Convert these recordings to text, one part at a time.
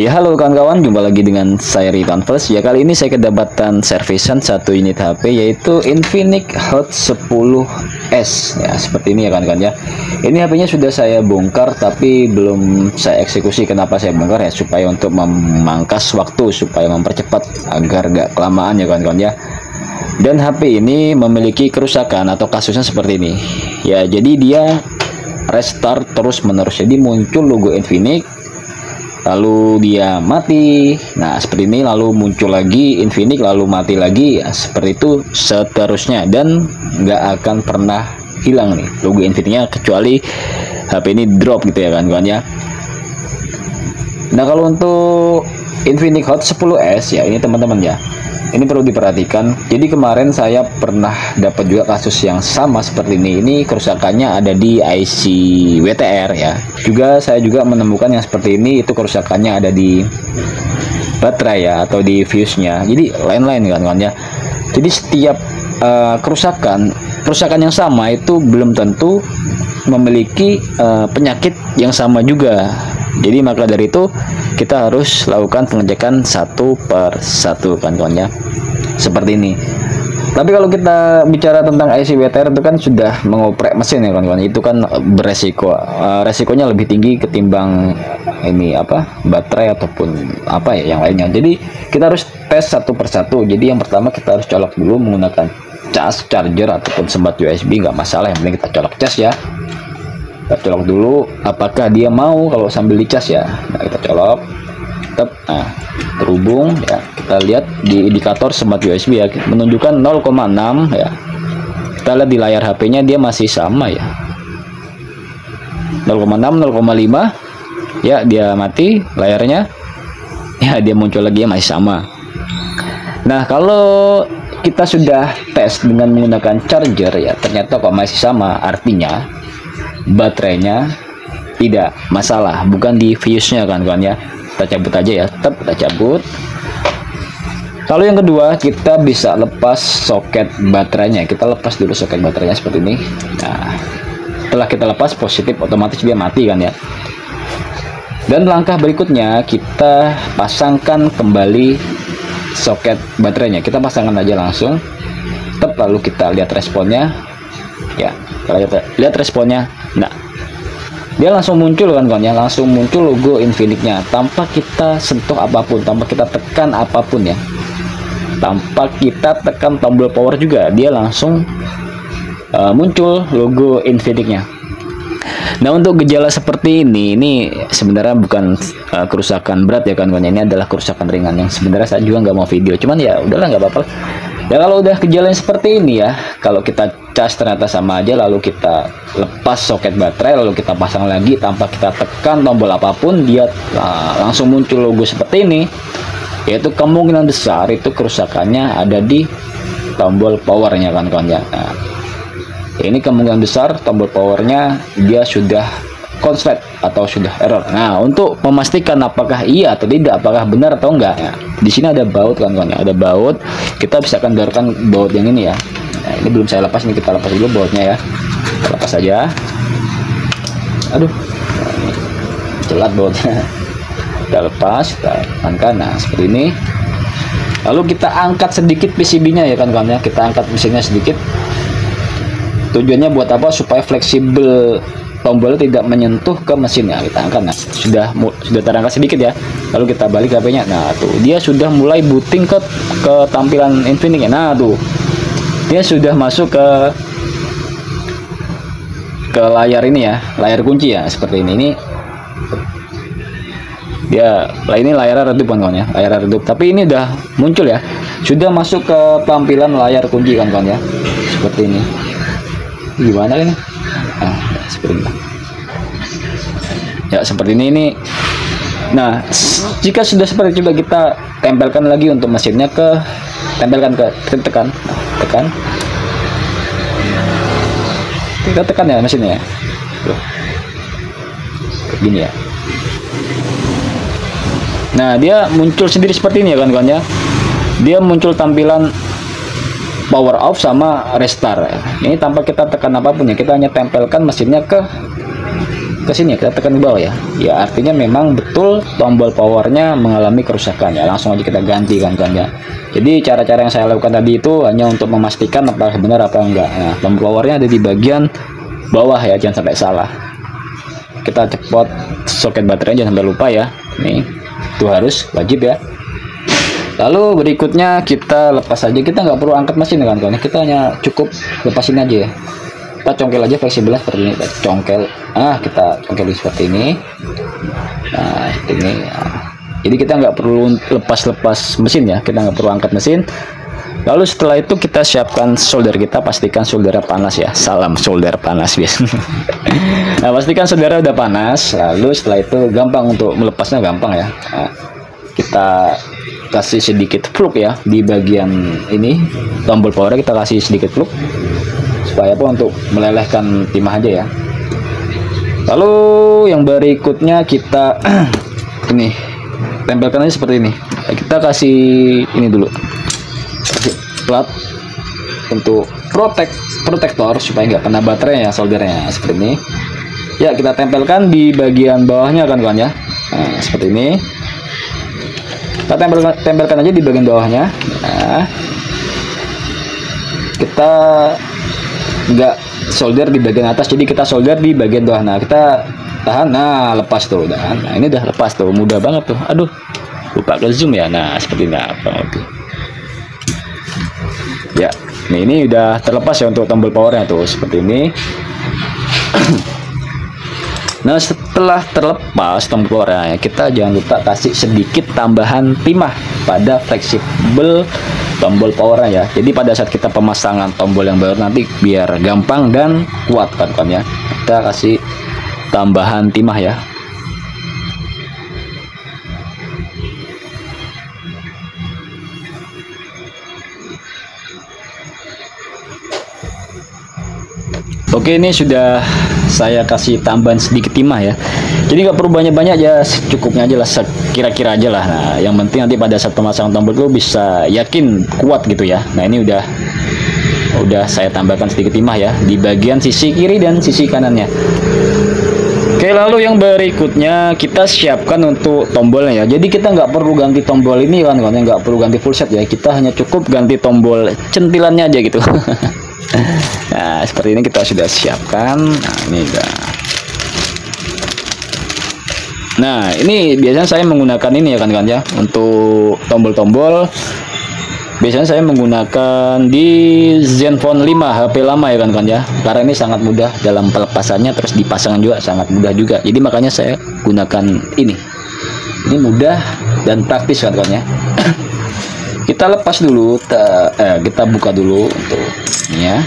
Ya halo kawan-kawan, jumpa lagi dengan saya Ridwan First. Ya kali ini saya kedapatan servisan satu unit HP yaitu Infinix Hot 10S. Ya seperti ini ya kawan-kawan ya. Ini HP-nya sudah saya bongkar tapi belum saya eksekusi. Kenapa saya bongkar ya? Supaya untuk memangkas waktu, supaya mempercepat agar gak kelamaan ya kawan-kawan ya. Dan HP ini memiliki kerusakan atau kasusnya seperti ini. Ya jadi dia restart terus menerus. Jadi muncul logo Infinix, lalu dia mati. Nah seperti ini, lalu muncul lagi Infinix, lalu mati lagi ya, seperti itu seterusnya, dan nggak akan pernah hilang nih logo Infinix-nya kecuali HP ini drop gitu ya kan kawan ya. Nah kalau untuk Infinix Hot 10S ya ini teman-teman ya, ini perlu diperhatikan. Jadi kemarin saya pernah dapat juga kasus yang sama seperti ini. Ini kerusakannya ada di IC WTR ya. Saya juga menemukan yang seperti ini, itu kerusakannya ada di baterai ya, atau di fuse-nya. Jadi lain-lain kan ya. Jadi setiap kerusakan yang sama itu belum tentu memiliki penyakit yang sama juga. Jadi maka dari itu kita harus lakukan pengecekan satu per satu kan kawan ya, seperti ini. Tapi kalau kita bicara tentang IC WTR itu kan sudah mengoprek mesin ya kawan-kawan, itu kan beresiko, resikonya lebih tinggi ketimbang ini baterai ataupun yang lainnya. Jadi kita harus tes satu persatu. Jadi yang pertama kita harus colok dulu menggunakan cas, charger ataupun sembat USB, nggak masalah, yang penting kita colok cas ya. Kita colok dulu apakah dia mau kalau sambil dicas ya. Nah kita colok, terhubung ya. Kita lihat di indikator sembat USB ya, menunjukkan 0,6 ya. Kita lihat di layar HP-nya dia masih sama ya, 0,6 0,5 ya. Dia mati layarnya ya, dia muncul lagi ya, masih sama. Nah kalau kita sudah tes dengan menggunakan charger ya, ternyata kok masih sama, artinya baterainya tidak masalah, bukan di fuse-nya kan kawan ya. Kita cabut aja ya, kita cabut. Lalu yang kedua, kita bisa lepas soket baterainya. Kita lepas dulu soket baterainya seperti ini. Nah setelah kita lepas positif, otomatis dia mati kan ya. Dan langkah berikutnya kita pasangkan kembali soket baterainya. Kita pasangkan aja langsung, lalu kita lihat responnya ya. Kita lihat responnya. Nah dia langsung muncul kan kawan ya, langsung muncul logo Infinix-nya tanpa kita sentuh apapun, tanpa kita tekan apapun ya, tanpa kita tekan tombol power juga, dia langsung muncul logo Infinix-nya. Nah untuk gejala seperti ini sebenarnya bukan kerusakan berat ya kan kawan, ini adalah kerusakan ringan yang sebenarnya saya juga nggak mau video, cuman ya udahlah, nggak apa-apa ya. Kalau udah kejadian seperti ini ya, kalau kita cas ternyata sama aja, lalu kita lepas soket baterai, lalu kita pasang lagi tanpa kita tekan tombol apapun, dia langsung muncul logo seperti ini, yaitu kemungkinan besar itu kerusakannya ada di tombol powernya kan kawan ya. Nah, ini kemungkinan besar tombol powernya dia sudah konslet atau sudah error. Nah untuk memastikan apakah iya atau tidak, apakah benar atau enggak ya, di sini ada baut kan kawan ya, ada baut. Kita bisa kendorkan baut yang ini ya. Nah, ini belum saya lepas nih, kita lepas dulu bautnya ya. Kita lepas aja. Aduh, celat bautnya. Kita lepas, kita angkat. Nah seperti ini. Lalu kita angkat sedikit PCB-nya ya kan kawan ya. Kita angkat mesinnya sedikit. Tujuannya buat apa? Supaya fleksibel, tombol tidak menyentuh ke mesinnya. Kita angkat. Nah sudah terangkat sedikit ya. Lalu kita balik HP-nya. Nah tuh dia sudah mulai booting ke tampilan Infinix. Nah tuh dia sudah masuk ke layar ini ya, layar kunci ya, seperti ini dia. Ini layar redup kan kawan ya, layar redup, tapi ini udah muncul ya, sudah masuk ke tampilan layar kunci kan kawan ya, seperti ini. Gimana ini? Nah seperti ini ya, seperti ini. Nah jika sudah seperti, coba kita tempelkan lagi untuk mesinnya, tempelkan tekan, kita tekan ya mesinnya. Tuh. Gini ya. Nah dia muncul sendiri seperti ini ya kawan-kawan ya. Dia muncul tampilan power off sama restart. Ini tanpa kita tekan apapun ya, kita hanya tempelkan mesinnya ke ke sini, kita tekan ke bawah ya. Ya artinya memang betul tombol powernya mengalami kerusakan ya. Langsung aja kita ganti kan ya. Jadi cara-cara yang saya lakukan tadi itu hanya untuk memastikan apakah benar apa enggak. Nah, tombol powernya ada di bagian bawah ya, jangan sampai salah. Kita cepot soket baterainya, jangan sampai lupa ya. Nih, itu harus wajib ya. Lalu berikutnya kita lepas aja, kita nggak perlu angkat mesin kan kawan, kita hanya cukup lepasin aja ya. Kita congkel aja fleksibel seperti ini, kita congkel, kita congkel seperti ini. Nah seperti ini. Nah, jadi kita nggak perlu lepas mesin ya, kita nggak perlu angkat mesin. Lalu setelah itu kita siapkan solder, kita pastikan soldernya panas ya. Salam solder panas biasa. Nah pastikan soldernya udah panas. Lalu setelah itu gampang untuk melepasnya, gampang ya. Nah, kita kasih sedikit plug ya di bagian ini tombol power, kita kasih sedikit plug supaya apa, untuk melelehkan timah aja ya. Lalu yang berikutnya kita ini tempelkan aja seperti ini. Kita kasih ini dulu, kasih plat untuk protektor supaya nggak kena baterai ya, soldernya seperti ini ya. Kita tempelkan di bagian bawahnya kan kawan ya. Nah, seperti ini kita tempelkan aja di bagian bawahnya. Nah, kita nggak solder di bagian atas, jadi kita solder di bagian bawah. Nah kita tahan, nah lepas tuh udah. Nah ini udah lepas tuh, mudah banget tuh. Aduh lupa ke zoom ya. Nah seperti ini apa itu ya. Ini udah terlepas ya untuk tombol powernya tuh seperti ini. Nah setelah terlepas tombol powernya, kita jangan lupa kasih sedikit tambahan timah pada fleksibel tombol powernya ya. Jadi pada saat kita pemasangan tombol yang baru nanti biar gampang dan kuat kan ya, kita kasih tambahan timah ya. Oke, ini sudah saya kasih tambahan sedikit timah ya. Jadi nggak perlu banyak-banyak ya, cukupnya aja lah, kira-kira aja lah. Nah, yang penting nanti pada saat pemasangan tombol itu bisa yakin kuat gitu ya. Nah, ini udah saya tambahkan sedikit timah ya di bagian sisi kiri dan sisi kanannya. Oke, lalu yang berikutnya kita siapkan untuk tombolnya ya. Jadi kita nggak perlu ganti tombol ini kan, nggak perlu ganti full set ya. Kita hanya cukup ganti tombol centilannya aja gitu. Nah seperti ini kita sudah siapkan. Nah ini udah. Nah ini biasanya saya menggunakan ini ya kan ya, untuk tombol-tombol biasanya saya menggunakan di Zenfone 5 HP lama ya kan ya, karena ini sangat mudah dalam pelepasannya, terus dipasang juga sangat mudah juga. Jadi makanya saya gunakan ini mudah dan praktis kan ya. Kita lepas dulu, kita buka dulu untuk ini ya,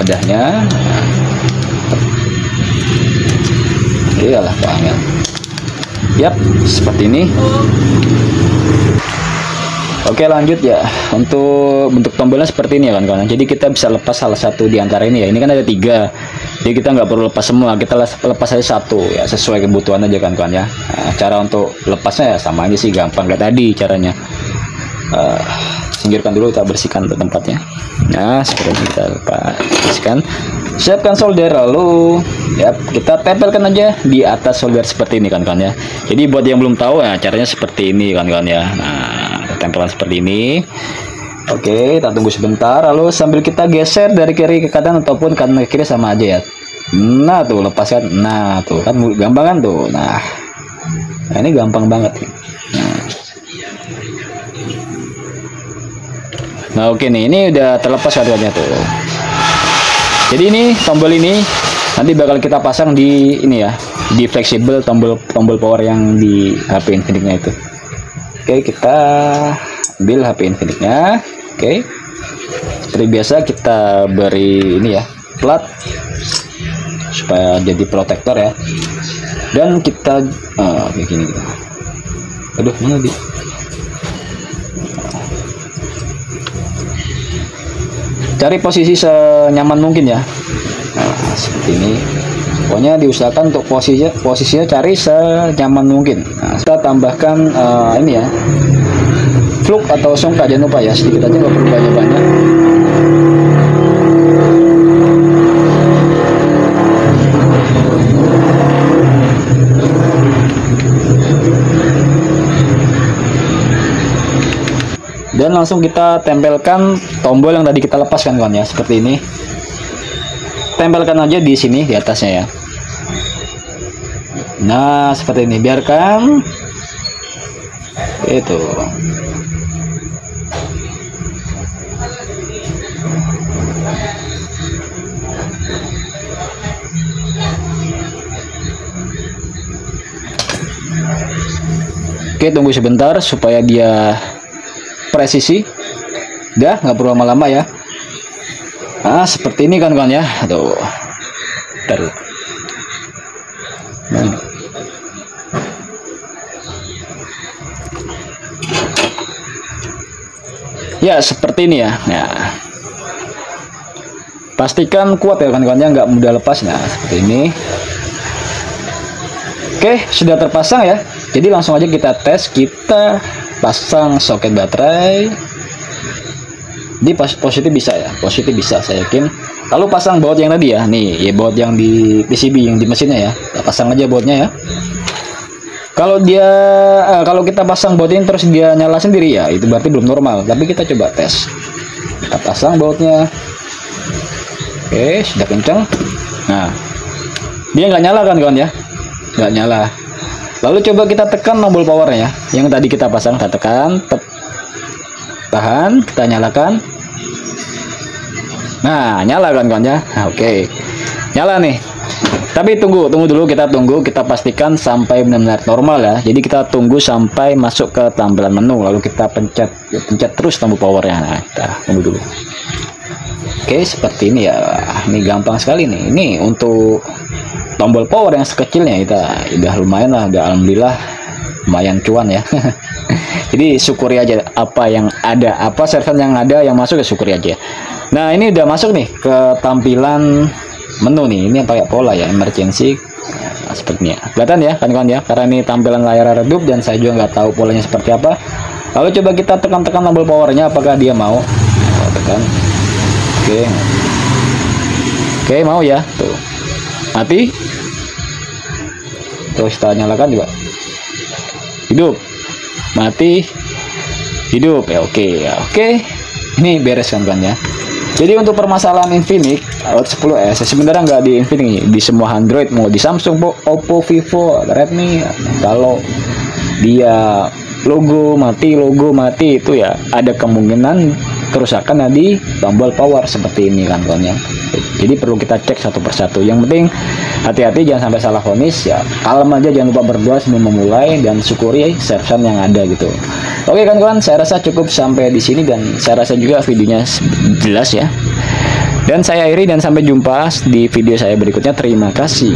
pedahnya. Iyalah Pak Angel. Yap, seperti ini. Oke lanjut ya, untuk bentuk tombolnya seperti ini ya kan. Jadi kita bisa lepas salah satu di antara ini ya. Ini kan ada 3, jadi kita nggak perlu lepas semua, kita lepas aja satu ya, sesuai kebutuhan aja kan ya. Nah, cara untuk lepasnya ya sama aja sih, gampang kayak tadi caranya. Singkirkan dulu, kita bersihkan tempatnya. Nah seperti ini kita bersihkan, siapkan solder, lalu ya kita tempelkan aja di atas solder seperti ini kan ya. Jadi buat yang belum tahu ya, caranya seperti ini kan ya. Nah tempelan seperti ini. Oke, kita tunggu sebentar, lalu sambil kita geser dari kiri ke kanan ataupun kanan ke kiri sama aja ya. Nah tuh lepaskan, nah tuh kan gampang kan tuh. Nah ini gampang banget. Nah oke nih, ini udah terlepas katanya tuh. Jadi ini tombol ini nanti bakal kita pasang di ini ya, di fleksibel tombol power yang di HP Infinix-nya itu. Oke, kita ambil HP Infinix-nya. Oke, seperti biasa kita beri ini ya, plat supaya jadi protektor ya. Dan kita kayak gini gitu. Aduh, mana di? Cari posisi senyaman mungkin ya. Nah, seperti ini. Pokoknya diusahakan untuk posisinya cari senyaman mungkin. Nah, kita tambahkan ini ya, fluk atau songka, jangan lupa ya, sedikit aja, nggak perlu banyak-banyak. Dan langsung kita tempelkan tombol yang tadi kita lepaskan kawan ya, seperti ini. Tempelkan aja di sini di atasnya ya. Nah, seperti ini. Biarkan itu. Oke, tunggu sebentar supaya dia presisi. Udah, nggak perlu lama-lama ya. Nah, seperti ini kan kawan ya. Aduh. Taruh. Nah. Ya, seperti ini ya. Nah. Pastikan kuat ya kawan-kawan ya, nggak mudah lepas. Nah, seperti ini. Oke, sudah terpasang ya. Jadi langsung aja kita tes, kita pasang soket baterai. Di positif bisa ya, positif bisa saya yakin. Lalu pasang baut yang tadi ya, nih ya baut yang di PCB yang di mesinnya ya. Kita pasang aja bautnya ya. Kalau dia kalau kita pasang baut ini terus dia nyala sendiri ya, itu berarti belum normal. Tapi kita coba tes. Kita pasang bautnya. Oke, sudah kencang. Nah, dia nggak nyala kan kawan ya, nggak nyala. Lalu coba kita tekan tombol powernya yang tadi kita pasang, kita tekan, tahan, kita nyalakan. Nah, nyala kan kawan ya. Nah, oke, nyala nih. Tapi tunggu dulu, kita tunggu, kita pastikan sampai benar-benar normal ya. Jadi kita tunggu sampai masuk ke tampilan menu, lalu kita pencet terus tombol powernya. Nah, kita tunggu dulu. Oke, seperti ini ya. Ini gampang sekali nih. Ini untuk tombol power yang sekecilnya kita udah lumayan lah, udah alhamdulillah lumayan cuan ya. Jadi syukuri aja apa yang ada, apa server yang ada yang masuk ya syukuri aja. Nah, ini udah masuk nih ke tampilan menu nih. Ini yang pakai pola ya, emergency. Nah, sepertinya kelihatan ya kawan-kawan ya, karena ini tampilan layar redup dan saya juga nggak tahu polanya seperti apa. Lalu coba kita tekan-tekan tombol powernya, apakah dia mau. Tekan. Oke, mau ya, tuh mati. Terus kita nyalakan juga, hidup, mati, hidup ya. Oke ya, oke, ini beres kan ya. Jadi untuk permasalahan Infinix Hot 10s sebenarnya nggak di Infinix, di semua Android, mau di Samsung, Oppo, Vivo, Redmi. Kalau dia logo mati itu ya ada kemungkinan kerusakan di tombol power seperti ini kan kawan ya. Jadi perlu kita cek satu persatu. Yang penting hati-hati, jangan sampai salah vonis ya. Kalem aja, jangan lupa berdoa sebelum memulai dan syukuri server yang ada gitu. Oke kan kawan, saya rasa cukup sampai di sini dan saya rasa juga videonya jelas ya. Dan saya akhiri dan sampai jumpa di video saya berikutnya. Terima kasih.